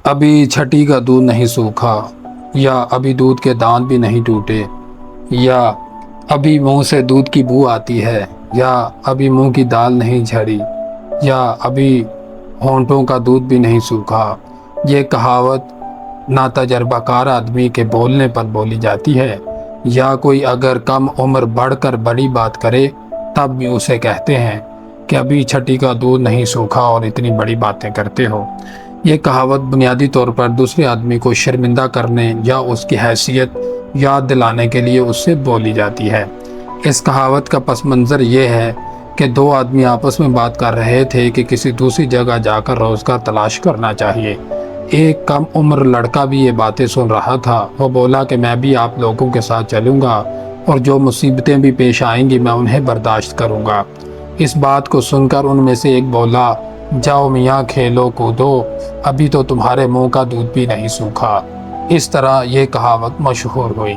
ابھی چھٹی کا دودھ نہیں سوکھا، یا ابھی دودھ کے دانت بھی نہیں ٹوٹے، یا ابھی منہ سے دودھ کی بو آتی ہے، یا ابھی منہ کی دال نہیں جھڑی، یا ابھی ہونٹوں کا دودھ بھی نہیں سوکھا۔ یہ کہاوت ناتجربہ کار آدمی کے بولنے پر بولی جاتی ہے، یا کوئی اگر کم عمر بڑھ کر بڑی بات کرے تب بھی اسے کہتے ہیں کہ ابھی چھٹی کا دودھ نہیں سوکھا اور اتنی بڑی باتیں کرتے ہو۔ یہ کہاوت بنیادی طور پر دوسرے آدمی کو شرمندہ کرنے یا اس کی حیثیت یاد دلانے کے لیے اس سے بولی جاتی ہے۔ اس کہاوت کا پس منظر یہ ہے کہ دو آدمی آپس میں بات کر رہے تھے کہ کسی دوسری جگہ جا کر روزگار تلاش کرنا چاہیے۔ ایک کم عمر لڑکا بھی یہ باتیں سن رہا تھا۔ وہ بولا کہ میں بھی آپ لوگوں کے ساتھ چلوں گا اور جو مصیبتیں بھی پیش آئیں گی میں انہیں برداشت کروں گا۔ اس بات کو سن کر ان میں سے ایک بولا، جاؤ میاں کھیلو کودو، ابھی تو تمہارے منہ کا دودھ بھی نہیں سوکھا۔ اس طرح یہ کہاوت مشہور ہوئی۔